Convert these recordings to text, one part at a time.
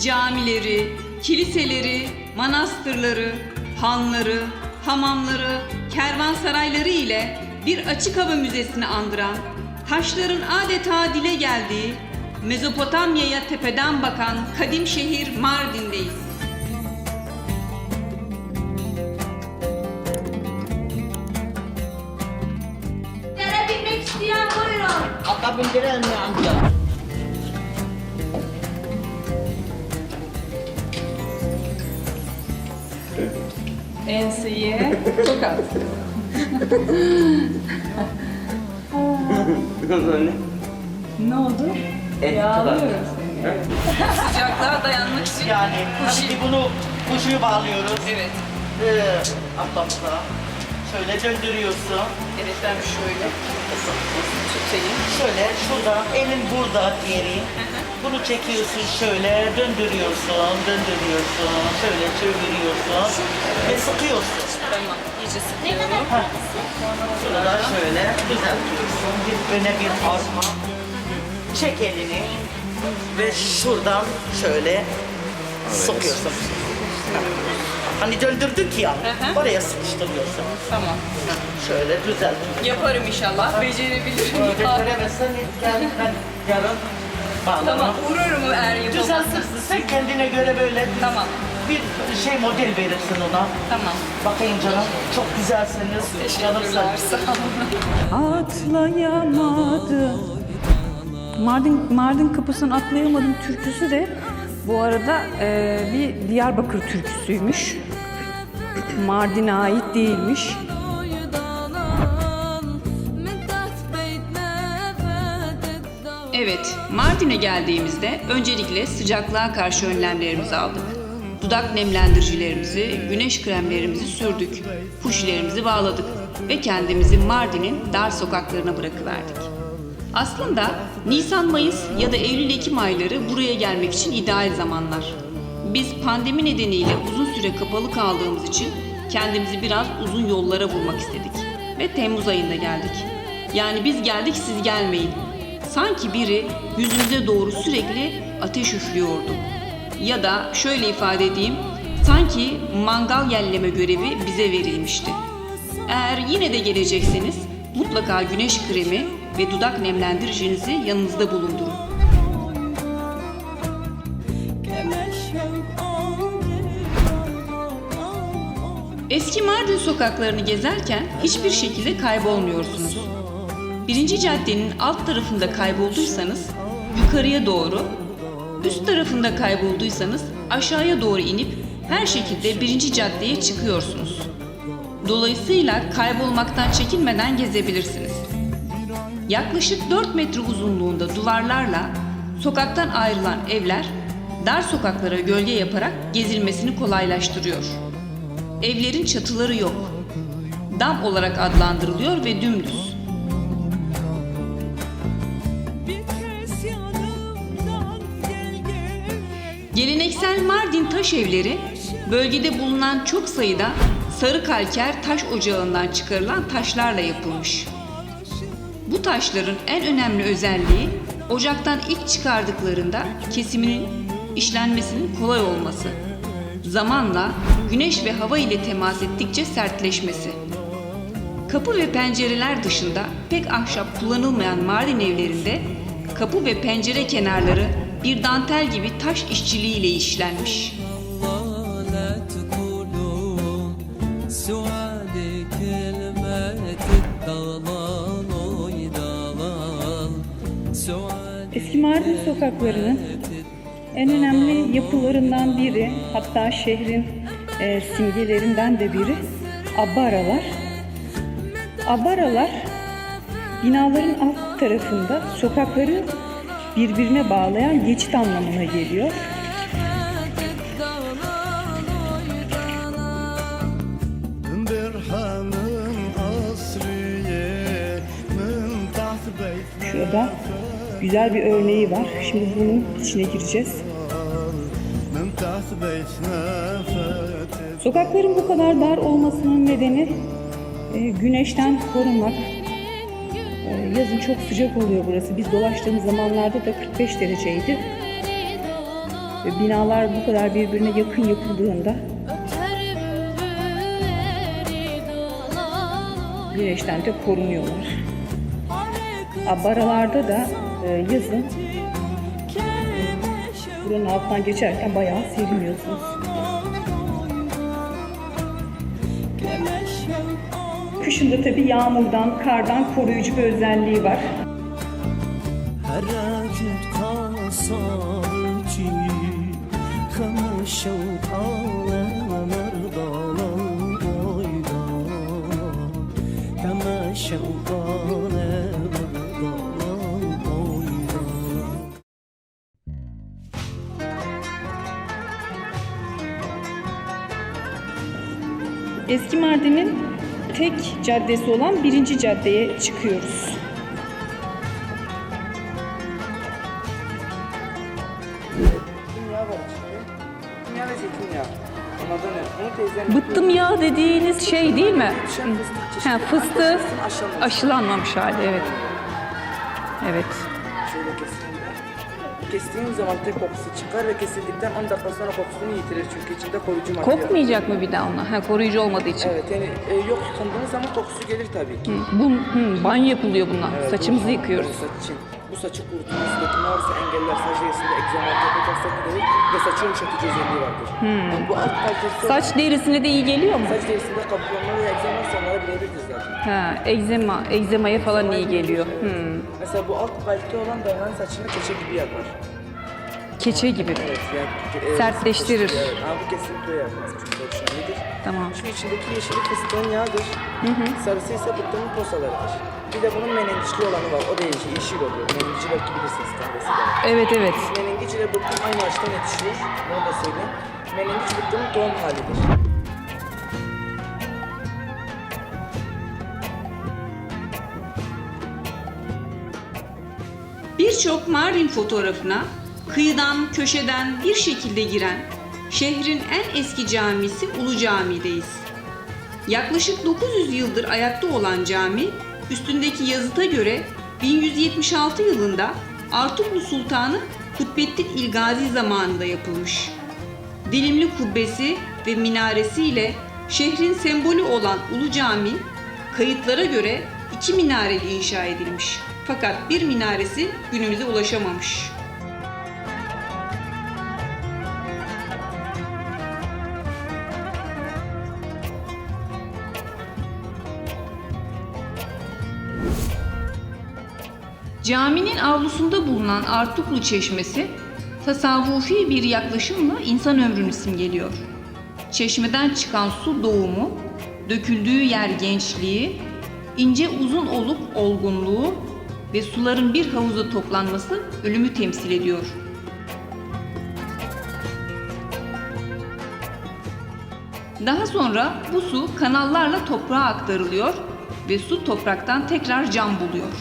Camileri, kiliseleri, manastırları, hanları, hamamları, kervansarayları ile bir açık hava müzesini andıran, taşların adeta dile geldiği, Mezopotamya'ya tepeden bakan kadim şehir Mardin'deyiz. Nereye binmek isteyen buyurun. Ata bindirelim mi amca? Enseye tokat. Biraz öyle. Ne oldu? Yağlıyoruz seni. Evet. Sıcaklığa dayanmak için. Yani tabii bunu kuşuyu bağlıyoruz. Evet. Atlamıza. Şöyle döndürüyorsun. Evet, ben şöyle tutayım. Şöyle şurada, elin burada diğeri. Bunu çekiyorsun şöyle, döndürüyorsun, şöyle çeviriyorsun ve sıkıyorsun. Tamam, iyice sıkıyorum. Şurada şöyle düzeltiyorsun. Bir öne bir arma. Çek elini ve şuradan şöyle sıkıyorsun. Hani döndürdük ya, hı. oraya sıkıştırıyorsun. Tamam. Şöyle düzelt. Yaparım inşallah. Becerebilirim. Beceremezsen gel ben yarın bağlarım. Tamam, uğrarım eğer yapamazsın. Düzeltirsin sen kendine göre böyle Tamam. bir şey model verirsin ona. Tamam. Bakayım canım, çok güzelsiniz. Teşekkürler. Sağ olun. Atlayamadım. Mardin kapısını atlayamadım türküsü de bu arada bir Diyarbakır türküsüymüş. Mardin'e ait değilmiş. Evet, Mardin'e geldiğimizde öncelikle sıcaklığa karşı önlemlerimizi aldık. Dudak nemlendiricilerimizi, güneş kremlerimizi sürdük. Puşlerimizi bağladık ve kendimizi Mardin'in dar sokaklarına bırakıverdik. Aslında Nisan-Mayıs ya da Eylül-Ekim ayları buraya gelmek için ideal zamanlar. Biz pandemi nedeniyle uzun süre kapalı kaldığımız için kendimizi biraz uzun yollara vurmak istedik. Ve Temmuz ayında geldik. Yani biz geldik, siz gelmeyin. Sanki biri yüzümüze doğru sürekli ateş üflüyordu. Ya da şöyle ifade edeyim, sanki mangal yelleme görevi bize verilmişti. Eğer yine de gelecekseniz mutlaka güneş kremi ve dudak nemlendiricinizi yanınızda bulundurun. Eski Mardin sokaklarını gezerken hiçbir şekilde kaybolmuyorsunuz. Birinci caddenin alt tarafında kaybolduysanız yukarıya doğru, üst tarafında kaybolduysanız aşağıya doğru inip her şekilde birinci caddeye çıkıyorsunuz. Dolayısıyla kaybolmaktan çekinmeden gezebilirsiniz. Yaklaşık 4 metre uzunluğunda duvarlarla sokaktan ayrılan evler dar sokaklara gölge yaparak gezilmesini kolaylaştırıyor. Evlerin çatıları yok. Dam olarak adlandırılıyor ve dümdüz. Geleneksel Mardin taş evleri, bölgede bulunan çok sayıda sarı kalker taş ocağından çıkarılan taşlarla yapılmış. Bu taşların en önemli özelliği, ocaktan ilk çıkardıklarında kesiminin, işlenmesinin kolay olması. Zamanla güneş ve hava ile temas ettikçe sertleşmesi. Kapı ve pencereler dışında pek ahşap kullanılmayan Mardin evlerinde kapı ve pencere kenarları bir dantel gibi taş işçiliğiyle işlenmiş. Eski Mardin sokaklarının en önemli yapılarından biri, hatta şehrin simgelerinden de biri abbaralar. Abbaralar binaların alt tarafında sokakları birbirine bağlayan geçit anlamına geliyor. Şurada güzel bir örneği var. Şimdi bunun içine gireceğiz. Sokakların bu kadar dar olmasının nedeni güneşten korunmak. Yazın çok sıcak oluyor burası. Biz dolaştığımız zamanlarda da 45 dereceydi. Ve binalar bu kadar birbirine yakın yapıldığında güneşten de korunuyorlar. Baralarda da yazın buranın altından geçerken bayağı serinliyorsunuz. Kışın da tabii yağmurdan, kardan koruyucu bir özelliği var. Eski Mardin'in tek caddesi olan 1. caddeye çıkıyoruz. Zeytinyağı var içinde. Zeytinyağı ve zeytinyağı. Onlardan ne? Bunu teyzem... Bıttım yağı dediğiniz şey değil mi? Düşen fıstık çeşidi. Ha, fıstığı Aşılanmış. aşılanmamış hali, evet. Evet. Şöyle kestiğinde. Kestiğin zaman tek kokusu çıkar ve kesildikten 10 dakika sonra kokusunu yitirir çünkü içinde koruyucu madde var. Kokmayacak mı bir daha onlar? Ha, koruyucu olmadığı için. Evet yani yok yıkandığınız zaman kokusu gelir tabii ki. Banyo yapılıyor bundan. Evet, Saçımızı bu- yıkıyoruz. Saç için. Bu saçı kurutur, dökümü varsa engeller, saç derisinde egzama, tepe hastalık giderir ve saçı yumuşatıcı özelliği vardır. Yani bu alt kalitesi Saç derisine de iyi geliyor mu? saç derisinde kabuklanma ve egzama varsa onlara birebirdir zaten. Ha, egzemaya falan iyi geliyor. Mesela bu alt kalite olan dayanan saçını keçe gibi yapar. Keçe gibi. Evet yani Sertleştirir. Evet ama bu kesinlikle yapmaz çünkü orijinalidir. Tamam. Şu içindeki yeşili fıstığın yağıdır. Sarısı ise bıttığın posalarıdır. Bir de bunun menengiçli olanı var. O da yeşil oluyor. Menengiçli belki bilirsiniz kahvesi de. Evet, evet. Menengiç ile bıttım aynı ağaçtan yetişiyor. Bunu da söyleyeyim. Menengiç bıttığın doğum halidir. Birçok Mardin fotoğrafına kıyıdan, köşeden bir şekilde giren şehrin en eski camisi Ulu Cami'deyiz. Yaklaşık 900 yıldır ayakta olan cami, üstündeki yazıta göre 1176 yılında Artuklu Sultanı Kutbettin İlgazi zamanında yapılmış. Dilimli kubbesi ve minaresiyle şehrin sembolü olan Ulu Cami, kayıtlara göre 2 minareli inşa edilmiş. Fakat bir minaresi günümüze ulaşamamış. Caminin avlusunda bulunan Artuklu Çeşmesi, tasavvufi bir yaklaşımla insan ömrünü simgeliyor. Çeşmeden çıkan su doğumu, döküldüğü yer gençliği, ince uzun olup olgunluğu ve suların bir havuza toplanması ölümü temsil ediyor. Daha sonra bu su kanallarla toprağa aktarılıyor ve su topraktan tekrar can buluyor.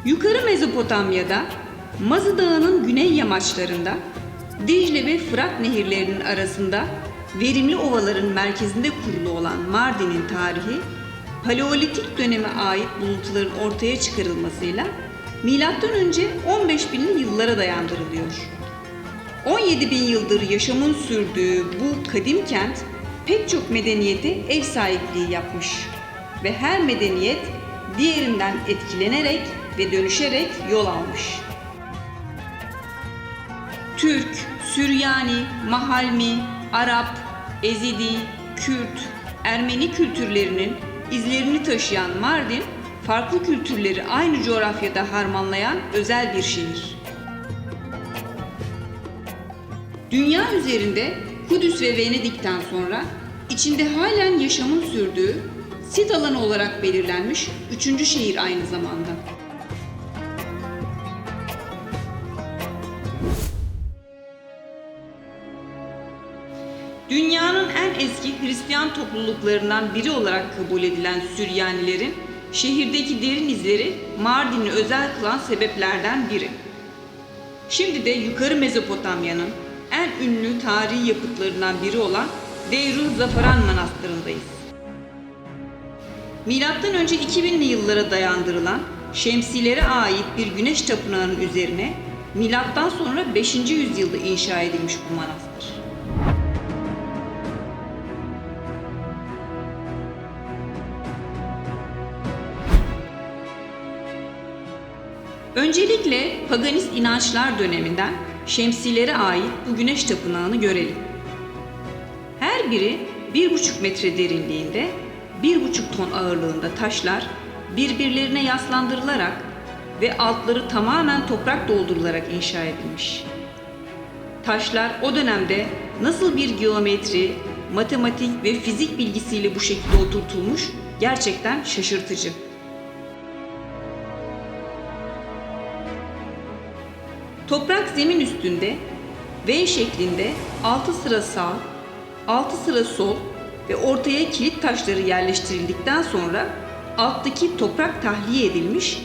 Yukarı Mezopotamya'da Mazı Dağı'nın güney yamaçlarında Dicle ve Fırat nehirlerinin arasında verimli ovaların merkezinde kurulu olan Mardin'in tarihi, Paleolitik döneme ait buluntuların ortaya çıkarılmasıyla M.Ö. 15.000'li yıllara dayandırılıyor. 17.000 yıldır yaşamın sürdüğü bu kadim kent pek çok medeniyete ev sahipliği yapmış ve her medeniyet diğerinden etkilenerek ve dönüşerek yol almış. Türk, Süryani, Mahalmi, Arap, Ezidi, Kürt, Ermeni kültürlerinin izlerini taşıyan Mardin, farklı kültürleri aynı coğrafyada harmanlayan özel bir şehir. Dünya üzerinde Kudüs ve Venedik'ten sonra içinde halen yaşamın sürdüğü sit alanı olarak belirlenmiş 3. şehir aynı zamanda. Dünyanın en eski Hristiyan topluluklarından biri olarak kabul edilen Süryanilerin şehirdeki derin izleri Mardin'i özel kılan sebeplerden biri. Şimdi de Yukarı Mezopotamya'nın en ünlü tarihi yapıtlarından biri olan Deyruz Zafaran Manastırı'ndayız. Milattan önce 2000'li yıllara dayandırılan Şemsilere ait bir güneş tapınağının üzerine milattan sonra 5. yüzyılda inşa edilmiş bu manastır. Öncelikle paganist inançlar döneminden Şemsilere ait bu güneş tapınağını görelim. Her biri 1,5 metre derinliğinde, 1,5 ton ağırlığında taşlar birbirlerine yaslandırılarak ve altları tamamen toprak doldurularak inşa edilmiş. Taşlar o dönemde nasıl bir geometri, matematik ve fizik bilgisiyle bu şekilde oturtulmuş gerçekten şaşırtıcı. Toprak zemin üstünde V şeklinde 6 sıra sağ, 6 sıra sol ve ortaya kilit taşları yerleştirildikten sonra alttaki toprak tahliye edilmiş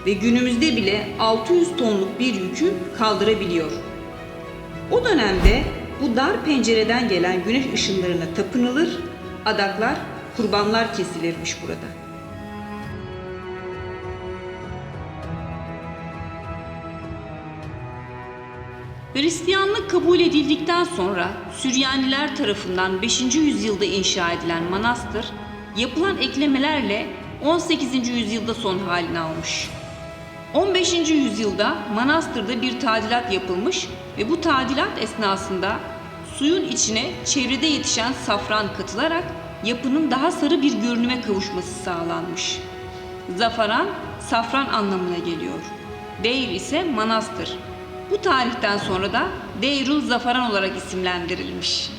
ve günümüzde bile 600 tonluk bir yükü kaldırabiliyor. O dönemde bu dar pencereden gelen güneş ışınlarına tapınılır, adaklar, kurbanlar kesilirmiş burada. Hristiyanlık kabul edildikten sonra Süryaniler tarafından 5. yüzyılda inşa edilen manastır, yapılan eklemelerle 18. yüzyılda son halini almış. 15. yüzyılda manastırda bir tadilat yapılmış ve bu tadilat esnasında suyun içine çevrede yetişen safran katılarak yapının daha sarı bir görünüme kavuşması sağlanmış. Zafaran, safran anlamına geliyor. Deyr ise manastır. Bu tarihten sonra da Deyruz Zafaran olarak isimlendirilmiş.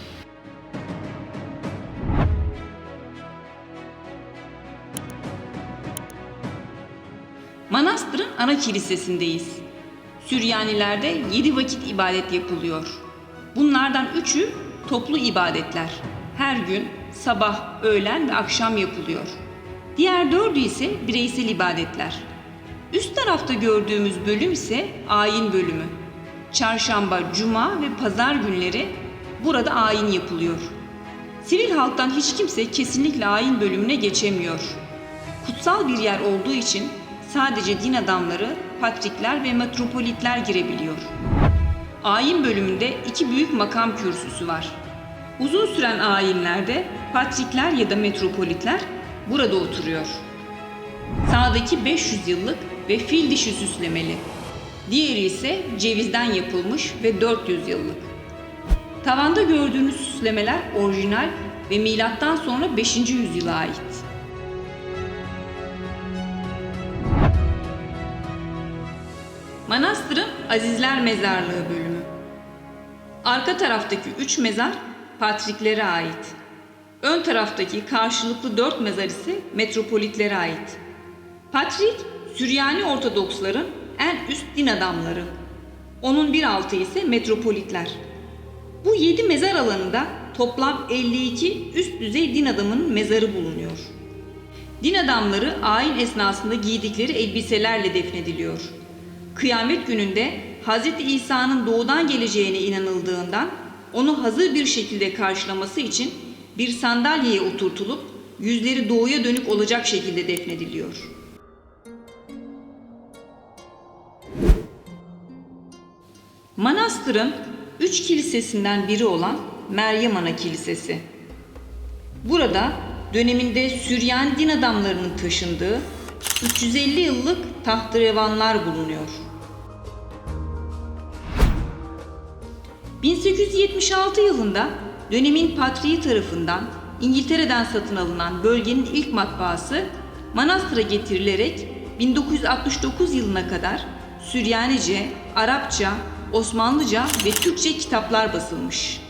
Manastırın ana kilisesindeyiz. Süryanilerde 7 vakit ibadet yapılıyor. Bunlardan 3'ü toplu ibadetler. Her gün sabah, öğlen ve akşam yapılıyor. Diğer 4'ü ise bireysel ibadetler. Üst tarafta gördüğümüz bölüm ise ayin bölümü. Çarşamba, cuma ve pazar günleri burada ayin yapılıyor. Sivil halktan hiç kimse kesinlikle ayin bölümüne geçemiyor. Kutsal bir yer olduğu için sadece din adamları, patrikler ve metropolitler girebiliyor. Ayin bölümünde 2 büyük makam kürsüsü var. Uzun süren ayinlerde patrikler ya da metropolitler burada oturuyor. Sağdaki 500 yıllık ve fil dişi süslemeli. Diğeri ise cevizden yapılmış ve 400 yıllık. Tavanda gördüğünüz süslemeler orijinal ve milattan sonra 5. yüzyıla ait. Manastırın Azizler Mezarlığı bölümü. Arka taraftaki 3 mezar patriklere ait. Ön taraftaki karşılıklı 4 mezar ise metropolitlere ait. Patrik, Süryani Ortodoksların en üst din adamları. Onun bir altı ise metropolitler. Bu 7 mezar alanında toplam 52 üst düzey din adamının mezarı bulunuyor. Din adamları ayin esnasında giydikleri elbiselerle defnediliyor. Kıyamet gününde Hz. İsa'nın doğudan geleceğine inanıldığından onu hazır bir şekilde karşılaması için bir sandalyeye oturtulup yüzleri doğuya dönük olacak şekilde defnediliyor. Manastırın 3 kilisesinden biri olan Meryem Ana Kilisesi. Burada döneminde Süryani din adamlarının taşındığı 350 yıllık taht-ı-revanlar bulunuyor. 1876 yılında dönemin patriği tarafından İngiltere'den satın alınan bölgenin ilk matbaası manastıra getirilerek 1969 yılına kadar Süryanice, Arapça, Osmanlıca ve Türkçe kitaplar basılmış.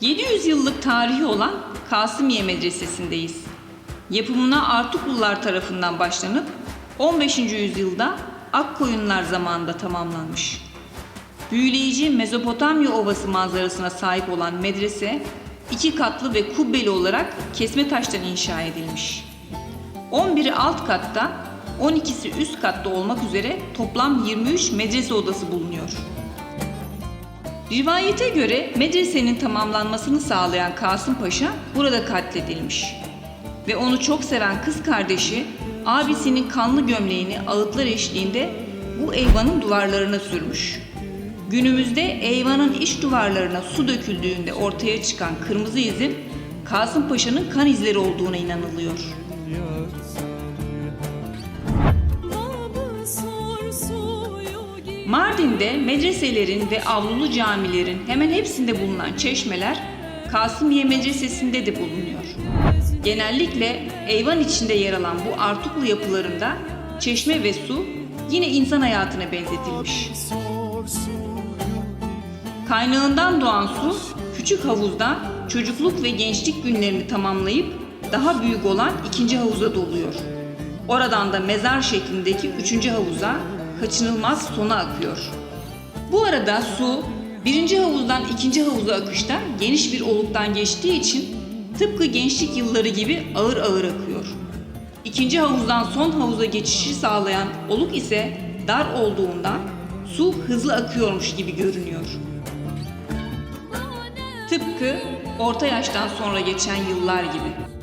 ...700 yıllık tarihi olan Kasımiye Medresesi'ndeyiz. Yapımına Artuklular tarafından başlanıp 15. yüzyılda Akkoyunlar zamanında tamamlanmış. Büyüleyici Mezopotamya Ovası manzarasına sahip olan medrese 2 katlı ve kubbeli olarak kesme taştan inşa edilmiş. 11'i alt katta, 12'si üst katta olmak üzere toplam 23 medrese odası bulunuyor. Rivayete göre medresenin tamamlanmasını sağlayan Kasım Paşa burada katledilmiş. Ve onu çok seven kız kardeşi abisinin kanlı gömleğini ağıtlar eşliğinde bu eyvanın duvarlarına sürmüş. Günümüzde eyvanın iç duvarlarına su döküldüğünde ortaya çıkan kırmızı izin Kasım Paşa'nın kan izleri olduğuna inanılıyor. Mardin'de medreselerin ve avlulu camilerin hemen hepsinde bulunan çeşmeler Kasımiye Medresesi'nde de bulunuyor. Genellikle eyvan içinde yer alan bu artuklu yapılarında çeşme ve su yine insan hayatına benzetilmiş. Kaynağından doğan su küçük havuzdan çocukluk ve gençlik günlerini tamamlayıp daha büyük olan ikinci havuza doluyor. Oradan da mezar şeklindeki üçüncü havuza kaçınılmaz sona akıyor. Bu arada su birinci havuzdan ikinci havuza akışta geniş bir oluktan geçtiği için tıpkı gençlik yılları gibi ağır ağır akıyor. İkinci havuzdan son havuza geçişi sağlayan oluk ise dar olduğundan su hızlı akıyormuş gibi görünüyor. Tıpkı orta yaştan sonra geçen yıllar gibi.